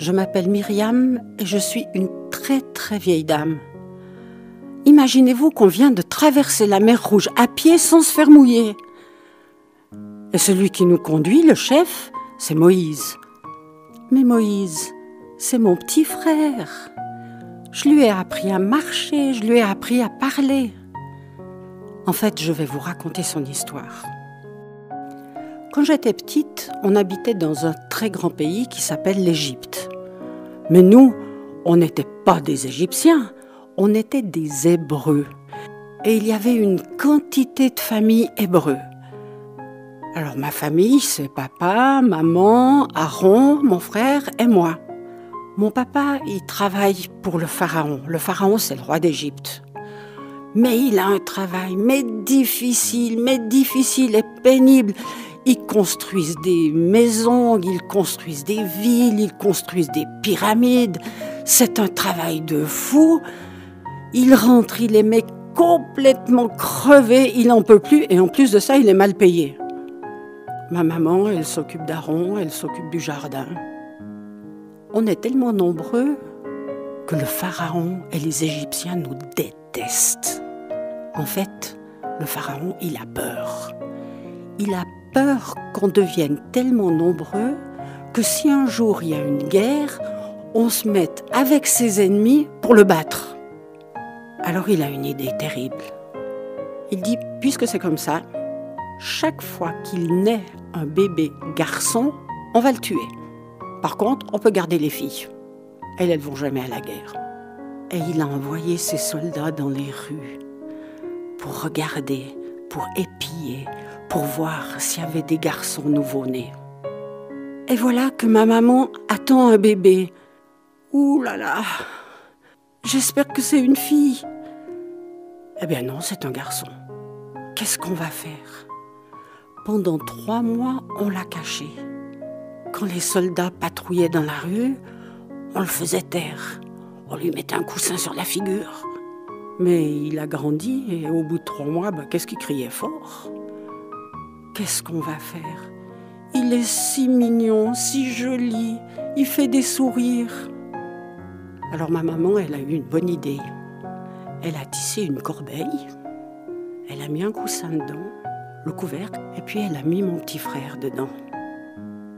Je m'appelle Myriam et je suis une très très vieille dame. Imaginez-vous qu'on vient de traverser la mer Rouge à pied sans se faire mouiller. Et celui qui nous conduit, le chef, c'est Moïse. Mais Moïse, c'est mon petit frère. Je lui ai appris à marcher, je lui ai appris à parler. En fait, je vais vous raconter son histoire. Quand j'étais petite, on habitait dans un très grand pays qui s'appelle l'Égypte. Mais nous, on n'était pas des Égyptiens, on était des Hébreux. Et il y avait une quantité de familles hébreux. Alors ma famille, c'est papa, maman, Aaron, mon frère et moi. Mon papa, il travaille pour le pharaon. Le pharaon, c'est le roi d'Égypte. Mais il a un travail, mais difficile et pénible. Ils construisent des maisons, ils construisent des villes, ils construisent des pyramides. C'est un travail de fou. Il rentre, il est mais complètement crevé, il n'en peut plus. Et en plus de ça, il est mal payé. Ma maman, elle s'occupe d'Aaron, elle s'occupe du jardin. On est tellement nombreux que le pharaon et les Égyptiens nous détestent. En fait, le pharaon, il a peur. Il a peur qu'on devienne tellement nombreux que si un jour il y a une guerre, on se mette avec ses ennemis pour le battre. Alors il a une idée terrible. Il dit, puisque c'est comme ça, chaque fois qu'il naît un bébé garçon, on va le tuer. Par contre, on peut garder les filles. Elles ne vont jamais à la guerre. Et il a envoyé ses soldats dans les rues pour regarder, pour épier, pour voir s'il y avait des garçons nouveau-nés. Et voilà que ma maman attend un bébé. Ouh là là, j'espère que c'est une fille. Eh bien non, c'est un garçon. Qu'est-ce qu'on va faire ? Pendant 3 mois, on l'a caché. Quand les soldats patrouillaient dans la rue, on le faisait taire. On lui mettait un coussin sur la figure. Mais il a grandi et au bout de 3 mois, qu'est-ce qu'il criait fort ? Qu'est-ce qu'on va faire ? Il est si mignon, si joli, il fait des sourires. Alors ma maman, elle a eu une bonne idée. Elle a tissé une corbeille, elle a mis un coussin dedans, le couvercle, et puis elle a mis mon petit frère dedans.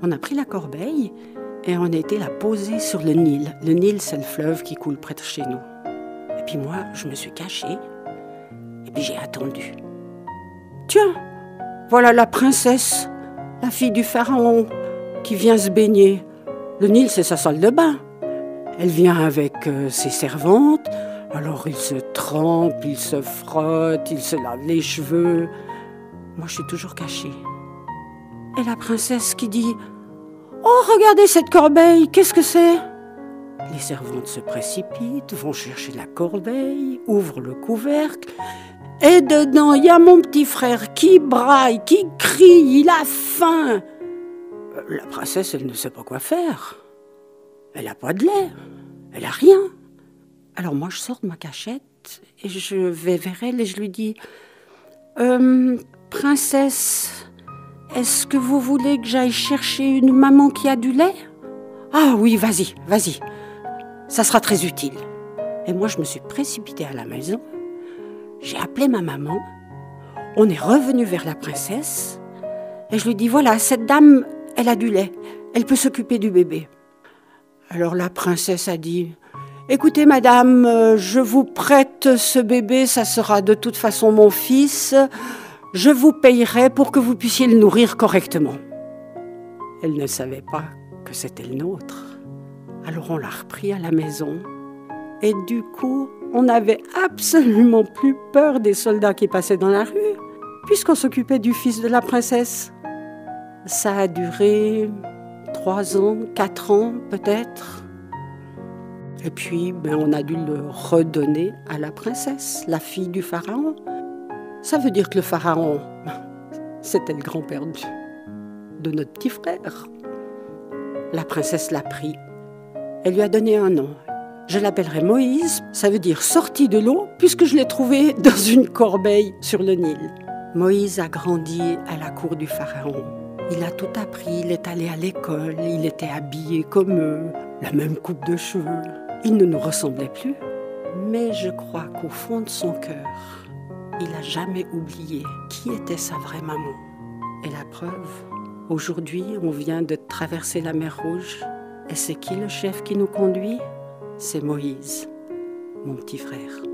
On a pris la corbeille et on a été la poser sur le Nil. Le Nil, c'est le fleuve qui coule près de chez nous. Et puis moi, je me suis cachée et puis j'ai attendu. Tiens, voilà la princesse, la fille du pharaon, qui vient se baigner. Le Nil, c'est sa salle de bain. Elle vient avec ses servantes. Alors il se trempe, il se frotte, il se lave les cheveux. Moi, je suis toujours cachée. Et la princesse qui dit « Oh, regardez cette corbeille, qu'est-ce que c'est ?» Les servantes se précipitent, vont chercher la corbeille, ouvrent le couvercle. Et dedans, il y a mon petit frère qui braille, qui crie, il a faim. La princesse, elle ne sait pas quoi faire. Elle n'a pas de lait, elle n'a rien. Alors moi, je sors de ma cachette et je vais vers elle et je lui dis « Princesse, est-ce que vous voulez que j'aille chercher une maman qui a du lait ?»« Ah oui, vas-y, ça sera très utile. » Et moi, je me suis précipitée à la maison. J'ai appelé ma maman. On est revenu vers la princesse et je lui dis « Voilà, cette dame, elle a du lait. Elle peut s'occuper du bébé. » Alors la princesse a dit « Écoutez, madame, je vous prête ce bébé, ça sera de toute façon mon fils. Je vous payerai pour que vous puissiez le nourrir correctement. » Elle ne savait pas que c'était le nôtre. Alors on l'a repris à la maison. Et du coup, on n'avait absolument plus peur des soldats qui passaient dans la rue, puisqu'on s'occupait du fils de la princesse. Ça a duré 3 ans, 4 ans peut-être. Et puis, on a dû le redonner à la princesse, la fille du pharaon. Ça veut dire que le pharaon, c'était le grand-père de notre petit frère. La princesse l'a pris. Elle lui a donné un nom. Je l'appellerai Moïse, ça veut dire sorti de l'eau, puisque je l'ai trouvé dans une corbeille sur le Nil. Moïse a grandi à la cour du pharaon. Il a tout appris, il est allé à l'école, il était habillé comme eux. la même coupe de cheveux. Il ne nous ressemblait plus. Mais je crois qu'au fond de son cœur, il n'a jamais oublié qui était sa vraie maman. Et la preuve, aujourd'hui, on vient de traverser la mer Rouge. Et c'est qui le chef qui nous conduit? C'est Moïse, mon petit frère.